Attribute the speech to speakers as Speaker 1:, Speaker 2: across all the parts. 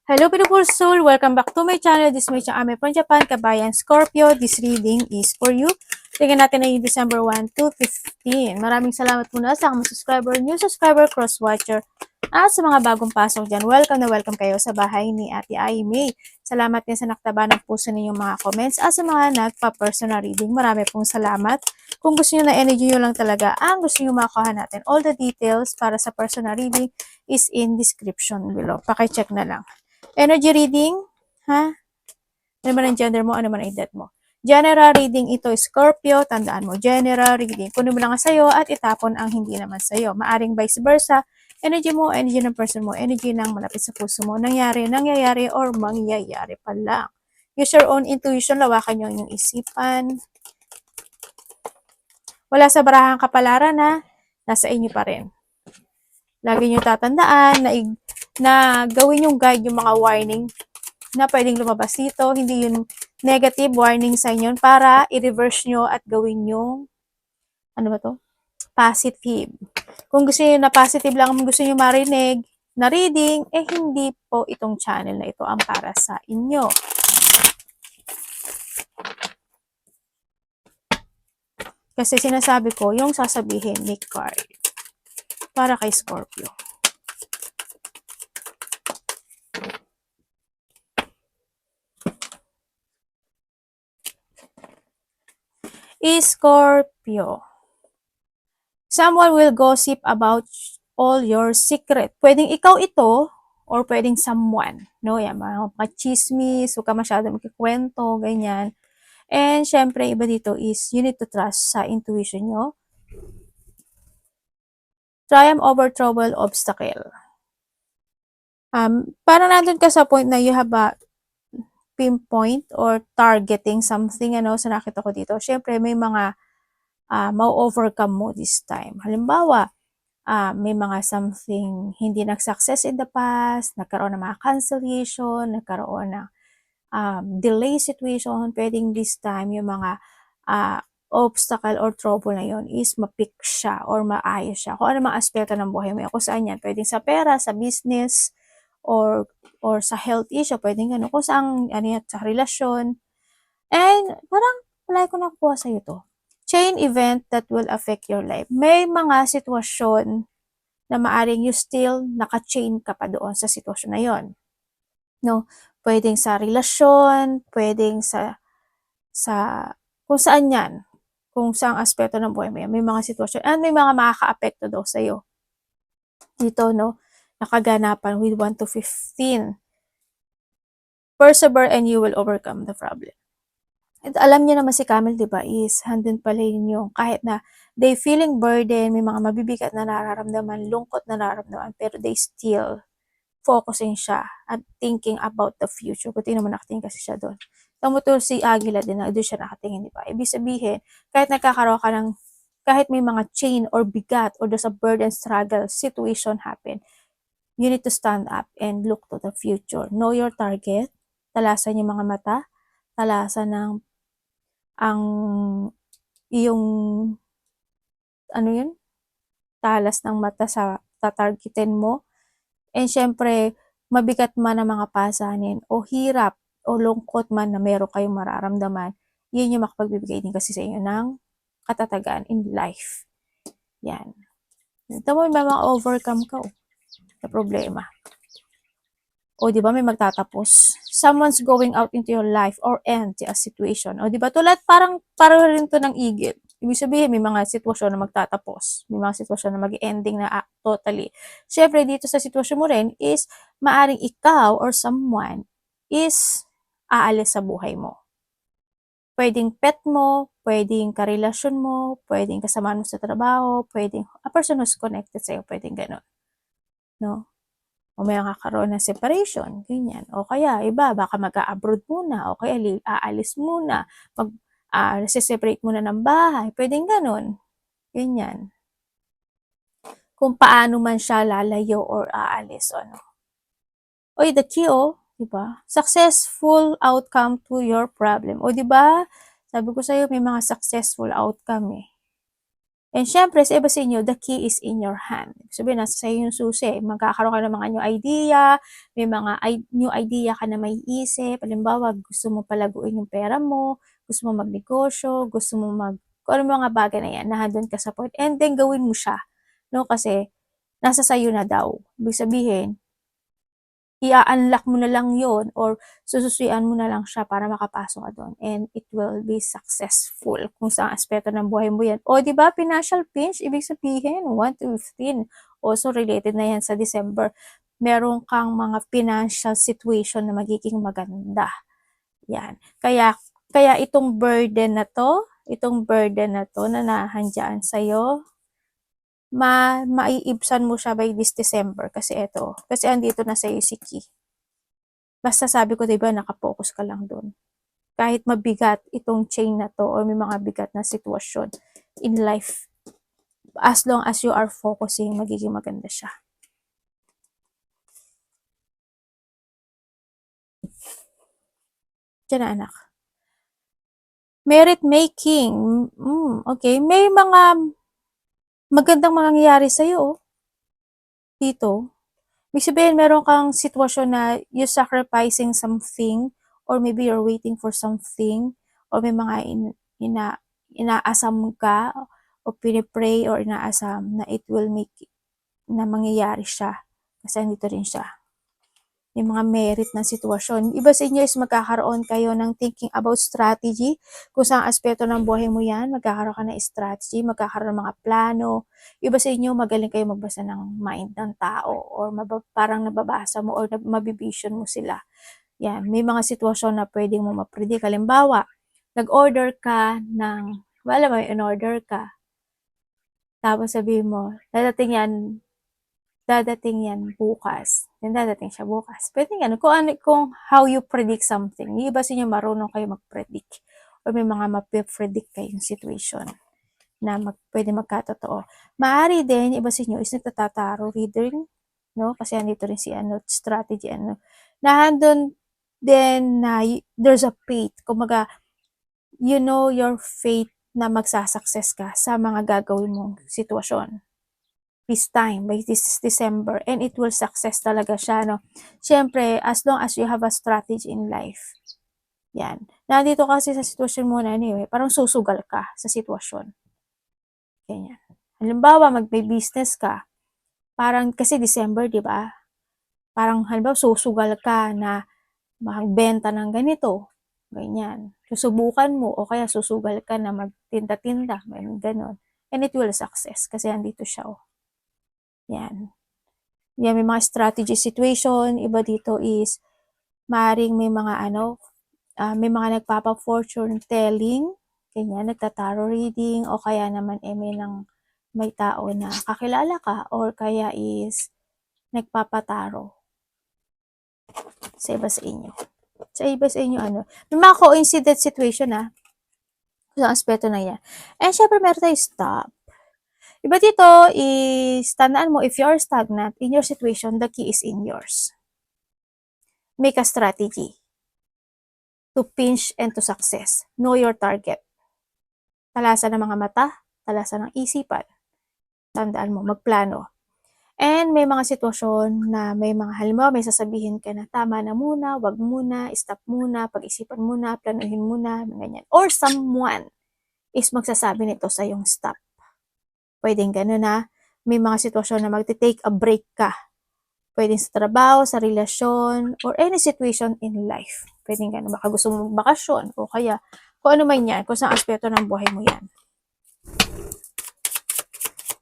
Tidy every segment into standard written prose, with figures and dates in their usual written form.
Speaker 1: Hello beautiful soul! Welcome back to my channel. This is my channel from Japan, Kabayan Scorpio. This reading is for you. Tingnan natin na yung December 1 to 15. Maraming salamat muna sa mga subscriber, new subscriber, cross-watcher, at sa mga bagong pasok dyan. Welcome na welcome kayo sa bahay ni Ate Aimee. Salamat din sa naktaba ng puso ninyong mga comments at sa mga nagpa-personal reading. Marami pong salamat. Kung gusto nyo na energy nyo lang talaga ang gusto nyo makuha natin, all the details para sa personal reading is in description below. Pakicheck na lang. Energy reading, ha? Ano man ang gender mo, ano man ang edad mo. General reading ito, Scorpio, tandaan mo, general reading. Kunin mo lang sa'yo at itapon ang hindi naman sa'yo. Maaring vice versa, energy mo, energy ng person mo, energy ng malapit sa puso mo, nangyayari, or mangyayari pa lang. Use your own intuition, lawakan nyo yung isipan. Wala sa barahang kapalaran na nasa inyo pa rin. Lagi nyo tatandaan na gawin yung guide yung mga warning na pwedeng lumabas dito. Hindi yun negative warning sign yun para i-reverse nyo at gawin yung, ano ba to? Positive. Kung gusto nyo na positive lang, gusto nyo marinig na reading, eh hindi po itong channel na ito ang para sa inyo. Kasi sinasabi ko, yung sasabihin ni card para kay Scorpio. Scorpio. Someone will gossip about all your secret. Pwedeng ikaw ito or pwedeng someone. No? Yan, mga chismis, huwag ka masyado magkikwento, ganyan. And syempre, iba dito is you need to trust sa intuition nyo. Triumph over trouble, obstacle. Parang nandun ka sa point na you have a pinpoint or targeting something, ano, sa nakita ko dito. Syempre, may mga ma-overcome mo this time. Halimbawa, may mga something hindi nag-success in the past, nagkaroon ng mga cancellation, nagkaroon ng delay situation, pwedeng this time yung mga obstacle or trouble na yon is ma-pick siya or maayos siya. Kung ano mga aspeto ng buhay mo, kung saan yan, pwedeng sa pera, sa business, or sa health issue, pwedeng ano, kung saan, ano yan, sa relasyon. And parang, wala ko nakukuha sa'yo to. Chain event that will affect your life. May mga sitwasyon na maaring you still naka-chain ka pa doon sa sitwasyon na yon. No? Pwedeng sa relasyon, pwedeng sa kung saan yan. Kung saang aspeto ng buhay mo yan. May mga sitwasyon, and may mga makaka-apekto daw sa'yo. Dito, no? Nakaganapan with 1 to 15. Persevere and you will overcome the problem. At alam niyo naman si Camel, di ba, is handun pala yun yung kahit na they feeling burden, may mga mabibigat na nararamdaman, lungkot na nararamdaman, pero they still focusing siya at thinking about the future. Kung tingnan mo, nakatingin kasi siya doon. Tumutul si Agila din, doon siya nakatingin, di ba? Ibig sabihin, kahit nagkakaroon ka ng, kahit may mga chain or bigat or there's a burden, struggle, situation happen, you need to stand up and look to the future. Know your target, talasan yung mga mata, talasan ng ang iyong ano yun? Talas ng mata sa tatargetin mo. And syempre, mabigat man ang mga pasanin o hirap o lungkot man na meron kayong mararamdaman, yun yung makapagbibigay din kasi sa inyo ng katatagan in life. Yan. Ito mo ba ma-overcome ka sa problema? O di ba may magtatapos? Someone's going out into your life or end a situation. O di ba tulad parang rin to ng igit. Ibig sabihin may mga sitwasyon na magtatapos. May mga sitwasyon na mag-ending na totally. Siyempre dito sa sitwasyon mo rin is maaring ikaw or someone is aalis sa buhay mo. Pwedeng pet mo, pwedeng karelasyon mo, pwedeng kasama mo sa trabaho, pwedeng a person who's connected sa'yo, pwedeng gano'n. No? O may kakaroon ng separation, ganyan. O kaya, iba, baka mag-a-abroad muna, o kaya aalis muna, separate muna ng bahay, pwedeng ganun. Ganyan. Kung paano man siya lalayo or aalis, o ano. Oy, the key, diba? Successful outcome to your problem. O, diba? Sabi ko sa'yo, may mga successful outcome, And syempre sa iba sa inyo, the key is in your hand. Sabihin, nasa sa'yo yung susi. Magkakaroon ka ng mga new idea, may mga new idea ka na maiisip. Halimbawa, gusto mo palaguin yung pera mo, gusto mo magnegosyo, gusto mo kung ano mga bagay na yan, nandun ka sa point. And then, gawin mo siya. No? Kasi, nasa sa'yo na daw. Ibig sabihin, i-unlock mo na lang yon or sususian mo na lang siya para makapasok ka doon and it will be successful kung saan aspeto ng buhay mo yan. O, di ba, financial pinch, ibig sabihin, 1 to 15. Also, related na yan sa December. Meron kang mga financial situation na magiging maganda. Yan. Kaya itong burden na to na nahandyan sa'yo, maiibsan mo siya by this December kasi andito na sa'yo si Key. Basta sabi ko, diba, nakapokus ka lang doon. Kahit mabigat itong chain na to or may mga bigat na sitwasyon in life, as long as you are focusing, magiging maganda siya. Diyan na, anak. Merit making. Okay. May mga magandang mangyayari sa'yo, oh. Dito. Ibig sabihin, meron kang sitwasyon na you're sacrificing something or maybe you're waiting for something or may mga inaasam ka o pinipray or inaasam na it will make na mangyayari siya. Kasi andito rin siya. May mga merit na sitwasyon. Iba sa inyo is magkakaroon kayo ng thinking about strategy. Kung saan aspeto ng buhay mo yan, magkakaroon ka ng strategy, magkakaroon ng mga plano. Iba sa inyo, magaling kayo magbasa ng mind ng tao or parang nababasa mo or mabivision mo sila. Yan, may mga sitwasyon na pwedeng mo mapredict. Halimbawa, nag-order ka ng, may in-order ka. Tapos sabihin mo, dadating yan bukas. Then dadating siya bukas. Pwede nga, kung how you predict something. Yung iba sa inyo marunong kayo mag-predict. Or may mga mapipredict kayong situation na pwede magkatotoo. Maaari din, iba sa inyo is nagtatataro reading, no? Kasi andito rin si strategy, nahandun din na there's a fate. Kumaga, you know your fate na magsasucess ka sa mga gagawin mong sitwasyon. This time, by this December, and it will success talaga siya, no? Siyempre, as long as you have a strategy in life. Yan. Nandito kasi sa sitwasyon mo na anyway, parang susugal ka sa sitwasyon. Ganyan. Halimbawa, mag-business ka. Parang, kasi December, di ba? Parang, halimbawa, susugal ka na magbenta ng ganito. Ganyan. Susubukan mo, o kaya susugal ka na magtinda-tinda. May ganon. And it will success, kasi andito siya, oh. Yan. Yan, may mga strategy situation. Iba dito is, maring may mga may mga nagpapa-fortune telling, ganyan, nagta-tarot reading, o kaya naman may tao na kakilala ka, or kaya is nagpapataro sa iba sa inyo. Sa iba sa inyo, may mga coincident situation, sa aspeto na yan. And syempre, meron tayo stop. Iba dito is, tandaan mo, if you are stagnant in your situation, the key is in yours. Make a strategy to pinch and to success. Know your target. Talasan ng mga mata, talasan ng isipan. Tandaan mo, magplano. And may mga sitwasyon na may mga halimbawa, may sasabihin ka na tama na muna, wag muna, stop muna, pag-isipan muna, planuhin muna, ganyan. Or someone is magsasabi nito sa yung stop. Pwedeng gano'n na may mga sitwasyon na magte-take a break ka. Pwedeng sa trabaho, sa relasyon, or any situation in life. Pwedeng gano'n. Baka gusto mo bakasyon, o kaya kung ano man yan, kung saan aspeto ng buhay mo yan.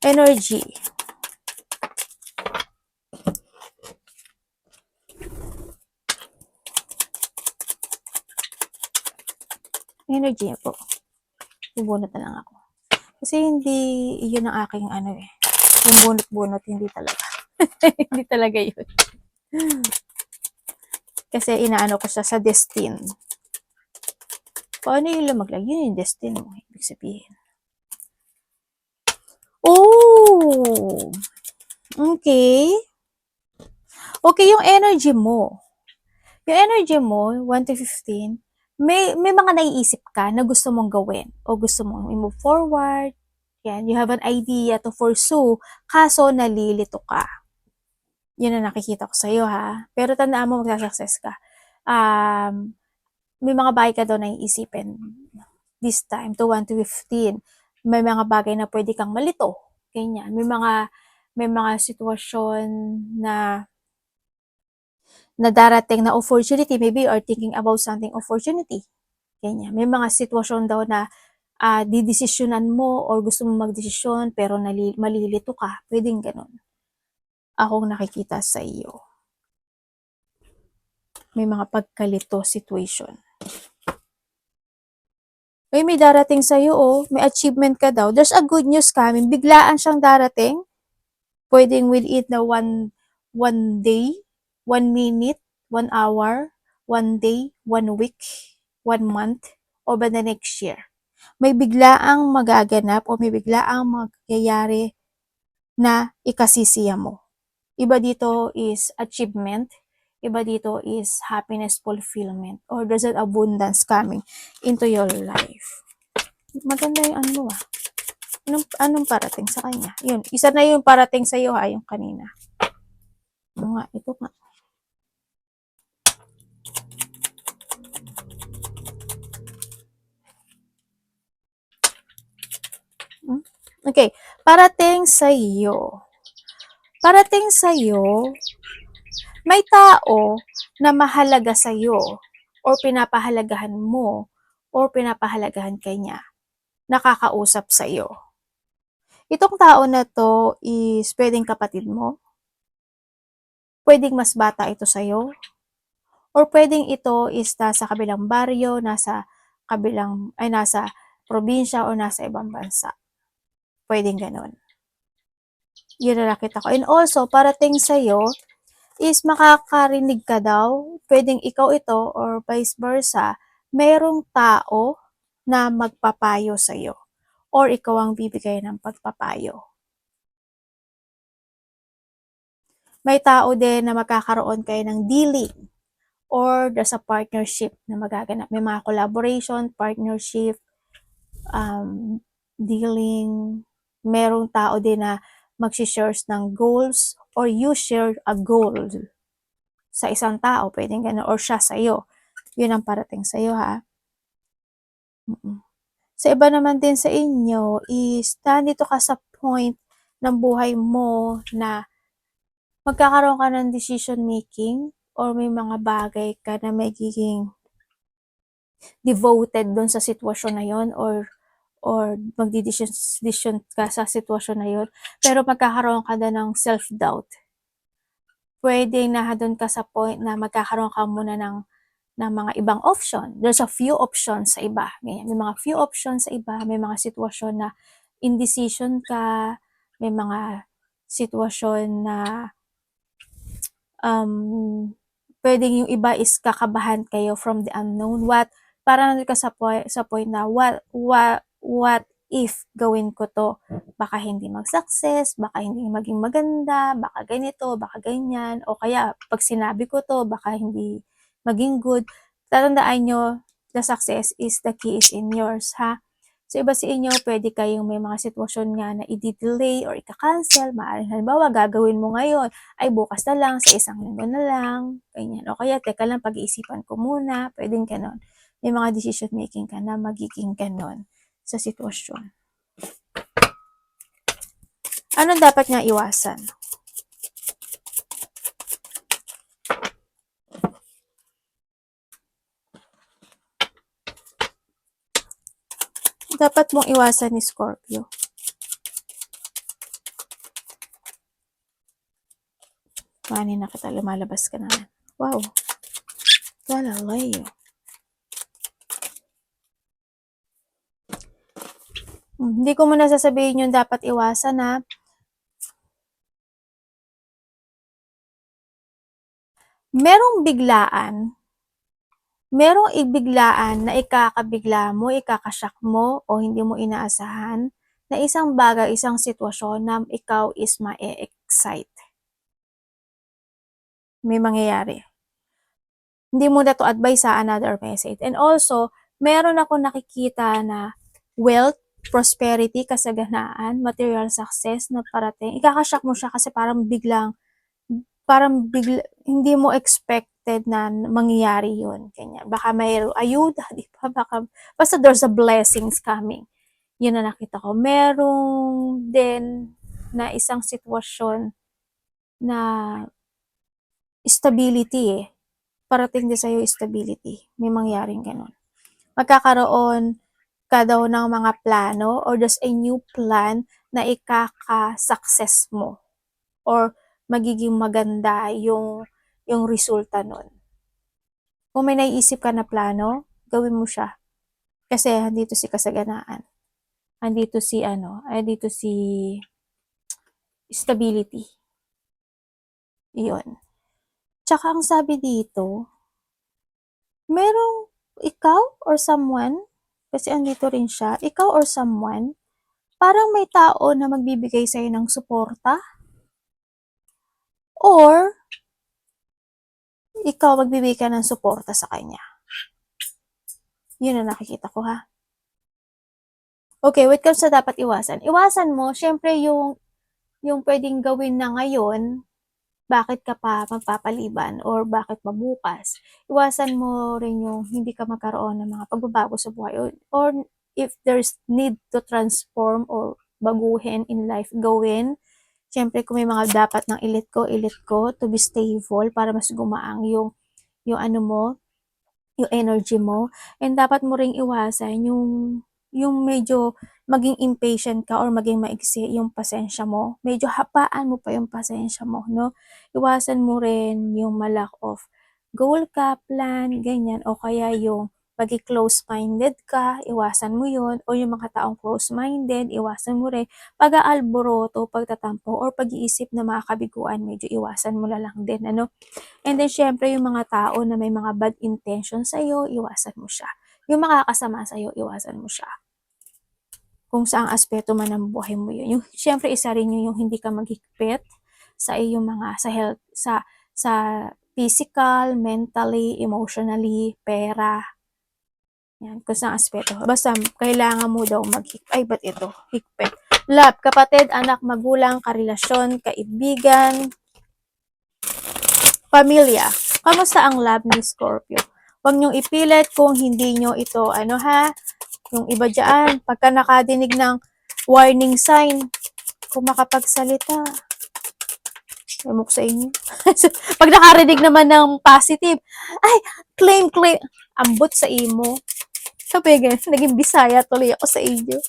Speaker 1: Energy. Energy po. Bubunot na lang ako. Kasi hindi, yun ang aking yung bunot-bunot, hindi talaga. Hindi talaga yun. Kasi inaano ko siya sa destin. Paano yung lumaglag? Yun yung destin mo, ibig sabihin. Oh! Okay. Okay, yung energy mo. Yung energy mo, 1 to 15, may mga naiisip ka na gusto mong gawin o gusto mong i-move forward, Yan, you have an idea to pursue, kaso nalilito ka. Yun ang nakikita ko sa'yo ha. Pero tandaan mo, magsa-success ka. May mga bagay ka daw na iisipin this time to 1 to 15. May mga bagay na pwede kang malito. Ganyan. May mga sitwasyon na darating na opportunity. Maybe you are thinking about something opportunity. Ganyan. May mga sitwasyon daw na didesisyonan mo or gusto mo magdesisyon pero malilito ka. Pwedeng ganun. Akong nakikita sa iyo. May mga pagkalito situation. May darating sa'yo, oh. May achievement ka daw. There's a good news coming. Biglaan siyang darating. Pwedeng within na one day, 1 minute, 1 hour, 1 day, 1 week, 1 month, or by the next year. May biglaang magaganap o may biglaang magyayari na ikasisiya mo. Iba dito is achievement. Iba dito is happiness, fulfillment, or there's an abundance coming into your life. Maganda yung ano mo Anong parating sa kanya? Yun, isa na yung parating sa iyo ha, yung kanina. Ito nga. Okay, parating sa iyo. Parating sa iyo, may tao na mahalaga sa iyo or pinapahalagahan mo or pinapahalagahan kanya, nakakausap sa iyo. Itong tao na to is pwedeng kapatid mo, pwedeng mas bata ito sa iyo, or pwedeng ito is nasa kabilang baryo, nasa probinsya o nasa ibang bansa. Pwedeng ganun. Yun na nakita ko. And also, parating sa'yo is makakarinig ka daw, pwedeng ikaw ito or vice versa, mayroong tao na magpapayo sa'yo or ikaw ang bibigay ng pagpapayo. May tao din na magkakaroon kayo ng dealing or there's a partnership na magaganap. May mga collaboration, partnership, dealing. Merong tao din na mag-shares ng goals or you share a goal sa isang tao, pwedeng gano'n, or siya sa'yo. Yun ang parating sa'yo, ha? Sa iba naman din sa inyo is, nandito ka sa point ng buhay mo na magkakaroon ka ng decision making or may mga bagay ka na magiging devoted doon sa sitwasyon na yon or magdidesisyon ka sa sitwasyon na yon, pero magkakaroon ka na ng self-doubt. Pwede na doon ka sa point na magkakaroon ka muna ng mga ibang option. There's a few options sa iba. May mga few options sa iba. May mga sitwasyon na indecision ka. May mga sitwasyon na pwedeng yung iba is kakabahan kayo from the unknown. Parang nandun ka sa point na what if gawin ko to? Baka hindi mag-success, baka hindi maging maganda, baka ganito, baka ganyan, o kaya pag sinabi ko to, baka hindi maging good. Tatandaan nyo, the success is the key is in yours, ha? So, iba sa inyo, pwede kayong may mga sitwasyon nga na i-delay or i-cancel. Maaaring halimbawa, gagawin mo ngayon, ay bukas na lang, sa isang linggo na lang, ganyan. O kaya, teka lang, pag-iisipan ko muna, pwedeng ganon. May mga decision making ka na magiging ganon sa sitwasyon. Anong dapat nga iwasan? Dapat mong iwasan ni Scorpio. Mani na kita, lumalabas ka naman. Wow. Galileo. Hindi ko muna sasabihin yung dapat iwasan, ha. Merong ibiglaan na ikakabigla mo, ikakashock mo, o hindi mo inaasahan na isang bagay, isang sitwasyon na ikaw is ma-excite. May mangyayari. Hindi mo na to advise sa another message. And also, meron ako nakikita na wealth prosperity, kasaganaan, material success na parating, ikaka-shock mo siya kasi parang bigla hindi mo expected na mangyayari yun, ganyan. Baka may ayuda, di ba? Basta there's a blessings coming. Yun na nakita ko. Merong din na isang sitwasyon na stability parating din sa'yo stability. May mangyaring ganun. Magkakaroon ka daw ng mga plano or there's a new plan na ikaka-success mo or magiging maganda yung resulta nun. Kung may naiisip ka na plano, gawin mo siya. Kasi andito si kasaganaan. Andito si stability. Iyon. Tsaka ang sabi dito, merong ikaw or someone, kasi andito rin siya, ikaw or someone, parang may tao na magbibigay sa'yo ng suporta, or ikaw magbibigay ka ng suporta sa kanya. Yun ang nakikita ko, ha. Okay, when it comes sa dapat iwasan. Iwasan mo, syempre yung pwedeng gawin na ngayon, bakit ka pa magpapaliban or bakit mabukas. Iwasan mo rin yung hindi ka magkaroon ng mga pagbabago sa buhay or if there's need to transform or baguhin in life, gawin. Siyempre, kung may mga dapat ng ilit ko to be stable para mas gumaang yung ano mo, yung energy mo. And dapat mo ring iwasan yung medyo maging impatient ka or maging maiksi yung pasensya mo. Medyo hapaan mo pa yung pasensya mo, no? Iwasan mo rin yung malack of goal ka, plan, ganyan. O kaya yung maging close-minded ka, iwasan mo yun. O yung mga taong close-minded, iwasan mo rin. Pag-aalboroto, pagtatampo, or pag-iisip na mga kabiguan, medyo iwasan mo na lang din, ano? And then, syempre, yung mga tao na may mga bad intention sa'yo, iwasan mo siya. Yung makakasama sa'yo, iwasan mo siya. Kung saang aspeto man ng buhay mo yun. Yung, syempre, isa rin yung hindi ka maghigpit sa iyong mga, sa health, sa physical, mentally, emotionally, pera. Yan, kung saang aspeto. Basta, kailangan mo daw ba't ito? Higpit. Love, kapatid, anak, magulang, karelasyon, kaibigan, pamilya. Kamusta ang love ni Scorpio? Huwag niyong ipilit kung hindi niyo ito, yung iba dyan, pagka nakadinig ng warning sign, kung makapagsalita, ewan ko sa inyo. Pag nakarinig naman ng positive, ay, claim, ambot sa imo. Sabi ganyan, naging Bisaya tuloy ako sa inyo.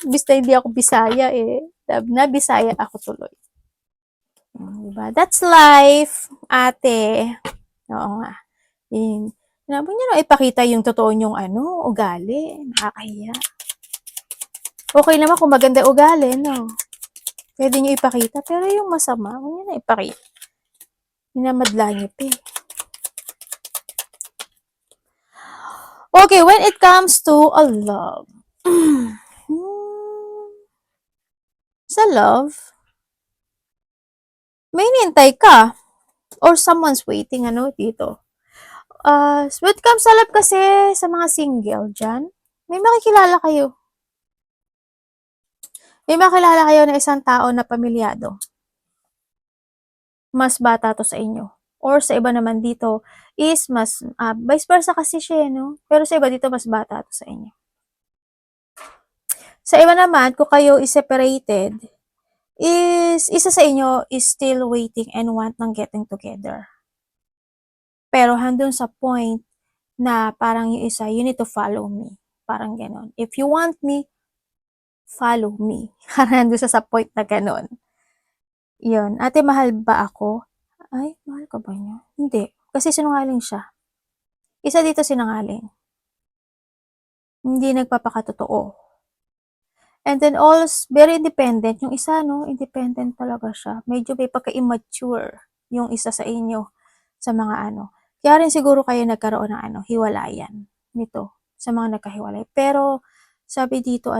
Speaker 1: Basta hindi ako Bisaya na Bisaya ako tuloy. Diba? That's life, ate. Oo nga. Sinabi niyo na ipakita yung totoo niyong ugali. Nakakahiya. Okay naman kung maganda ugali, no? Pwede niyo ipakita. Pero yung masama, huwag niyo na ipakita. Minamadla niyo pa. Okay, when it comes to a love. Sa love, may nintay ka. Or someone's waiting, dito. When it comes sa love kasi, sa mga single dyan, may makikilala kayo. May makilala kayo na isang tao na pamilyado. Mas bata to sa inyo. Or sa iba naman dito is mas, vice versa kasi siya, no? Pero sa iba dito, mas bata to sa inyo. Sa iba naman, kung kayo is separated, is isa sa inyo is still waiting and want ng getting together. Pero handun sa point na parang yung isa, you need to follow me. Parang ganon. If you want me, follow me. Parang handun sa point na ganon. Yun. Ate, mahal ba ako? Ay, mahal ka ba niya? Hindi. Kasi sinungaling siya. Isa dito sinungaling. Hindi nagpapakatotoo. And then also, very independent. Yung isa, no? Independent talaga siya. Medyo may pagka-immature yung isa sa inyo sa mga Kaya rin siguro kayo nagkaroon ng hiwalayan nito sa mga nagkahiwalay. Pero, sabi dito,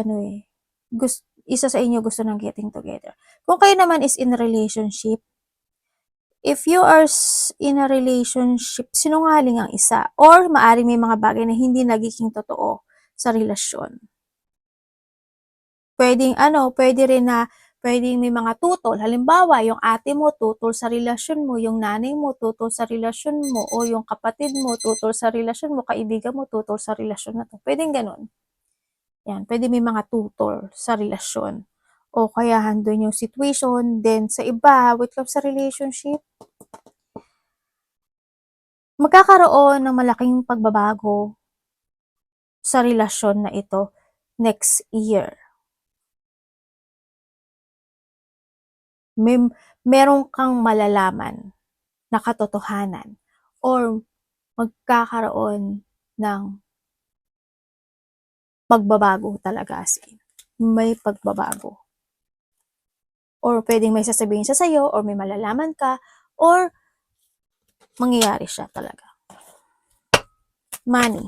Speaker 1: isa sa inyo gusto ng getting together. Kung kayo naman is in a relationship, if you are in a relationship, sinungaling ang isa. Or, maaring may mga bagay na hindi nagiging totoo sa relasyon. Pwede rin na pwedeng may mga tutol. Halimbawa, yung ate mo tutol sa relasyon mo, yung nanay mo tutol sa relasyon mo, o yung kapatid mo tutol sa relasyon mo, kaibigan mo tutol sa relasyon na to. Pwedeng ganun. Yan, pwede may mga tutol sa relasyon. O kaya handun yung situation. Then sa iba, with love sa relationship, magkakaroon ng malaking pagbabago sa relasyon na ito next year. Meron kang malalaman na katotohanan or magkakaroon ng pagbabago talaga, as in. May pagbabago. Or pwedeng may sasabihin siya sa'yo, or may malalaman ka, or mangyayari siya talaga. Money.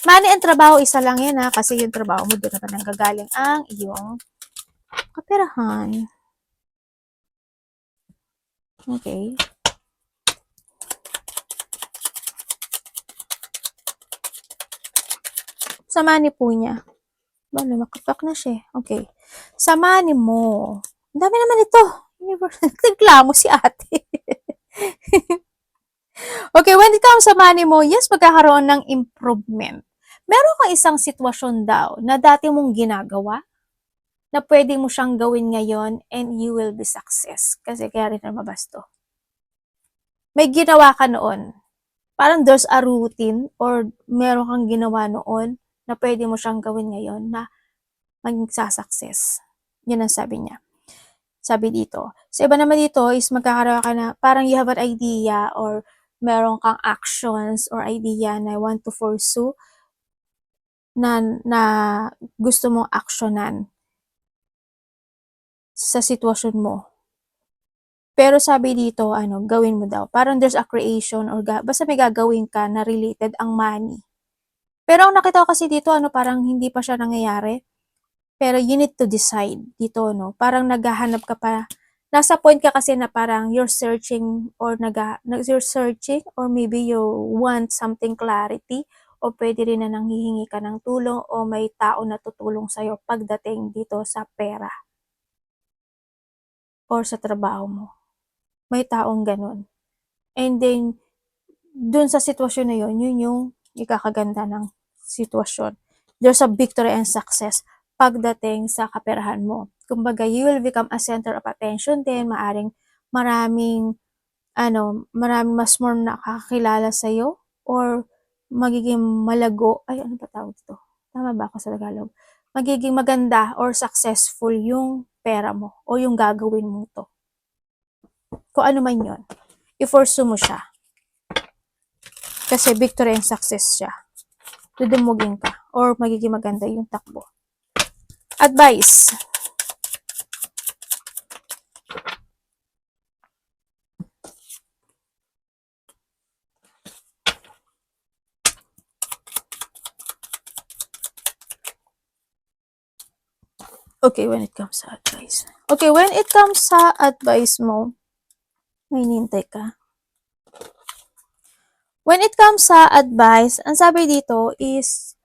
Speaker 1: Money and trabaho, isa lang yan ha, kasi yung trabaho mo, doon naman nanggagaling ang iyong kaperahan. Okay. Sa money po niya. Bale, makapak na siya. Okay. Sa money mo. Ang dami naman ito. Nagreklamo si ate. Okay, when it comes sa money mo, yes, magkakaroon ng improvement. Meron kang isang sitwasyon daw na dati mong ginagawa na pwede mo siyang gawin ngayon and you will be success. Kasi kaya rin lumabas to. May ginawa ka noon. Parang there's a routine or meron kang ginawa noon na pwede mo siyang gawin ngayon na maging success. Yun ang sabi niya. Sabi dito. Sa iba naman dito is magkakaroon ka na, parang you have an idea or meron kang actions or idea na want to pursue na gusto mong actionan sa sitwasyon mo. Pero sabi dito, gawin mo daw. Parang there's a creation or basta may gagawin ka na related ang money. Pero ang nakita ko kasi dito, parang hindi pa siya nangyayari. Pero you need to decide dito, no? Parang naghahanap ka pa. Nasa point ka kasi na parang you're searching or you're searching or maybe you want something clarity o pwede rin na nanghihingi ka ng tulong o may tao na tutulong sa'yo pagdating dito sa pera or sa trabaho mo. May taong ganun. And then, dun sa sitwasyon na yun yung ikakaganda ng sitwasyon. There's a victory and success pagdating sa kaperahan mo. Kumbaga, you will become a center of attention din, maraming mas more nakakilala sa'yo or magiging malago, ano ba tawag ito? Tama ba ako sa Tagalog? Magiging maganda or successful yung pera mo o yung gagawin mo to. Kung ano man yun, i-pursue mo siya. Kasi victory and success siya. Dudumugin ka or magiging maganda yung takbo. Advice. Okay, when it comes sa advice. Okay, when it comes sa advice mo, may nintay ka. When it comes sa advice, ang sabi dito is,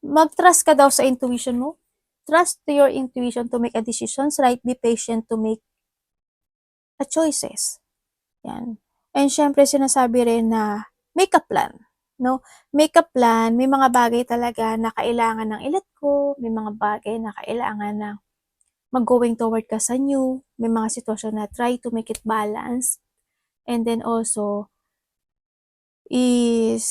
Speaker 1: mag-trust ka daw sa intuition mo. Trust to your intuition to make a decisions, right? Be patient to make a choices. Yan. And syempre, sinasabi rin na make a plan. No? Make a plan. May mga bagay talaga na kailangan ng i-let go. May mga bagay na kailangan na mag-going toward ka sa new. May mga sitwasyon na try to make it balance. And then also, is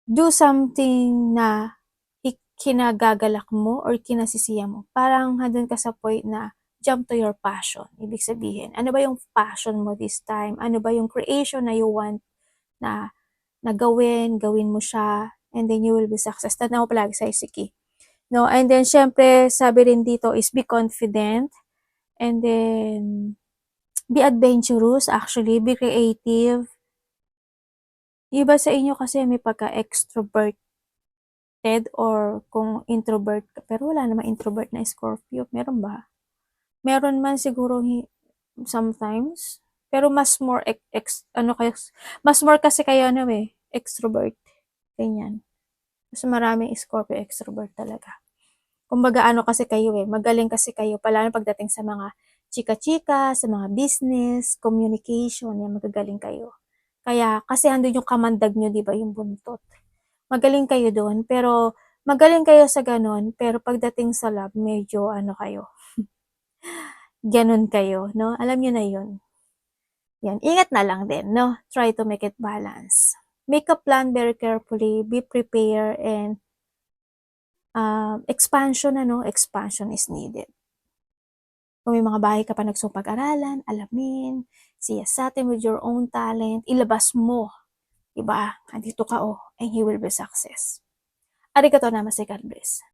Speaker 1: do something na kinagagalak mo or kinasisiya mo. Parang handun ka sa point na jump to your passion. Ibig sabihin, ano ba yung passion mo this time? Ano ba yung creation na you want na gawin mo siya, and then you will be success. Tanaw palagi sa Isiki. No? And then, syempre, sabi rin dito is be confident, and then, be adventurous, actually, be creative. Iba sa inyo kasi may pagka-extroverted or kung introvert ka. Pero wala namang introvert na Scorpio. Meron ba? Meron man siguro sometimes. Pero mas more mas more kasi kayo extrovert. Ganyan. Mas maraming Scorpio extrovert talaga. Kumbaga ano kasi kayo, magaling kasi kayo lalo pagdating sa mga chika-chika, sa mga business, communication, yan magagaling kayo. Kaya kasi andun yung kamandag niyo 'di ba, yung buntot. Magaling kayo dun, pero magaling kayo sa gano'n, pero pagdating sa love medyo ano kayo, gano'n kayo 'no, alam niyo na yun. Yan, ingat na lang din 'no, try to make it balance. Make a plan very carefully, be prepared and, expansion ano, expansion is needed. Kung may mga bagay ka pa nagustong pag-aralan, alamin, siyasatin with your own talent, ilabas mo, 'di ba? Andito ka, oh, and you will be success. Arigatou namaste, God bless.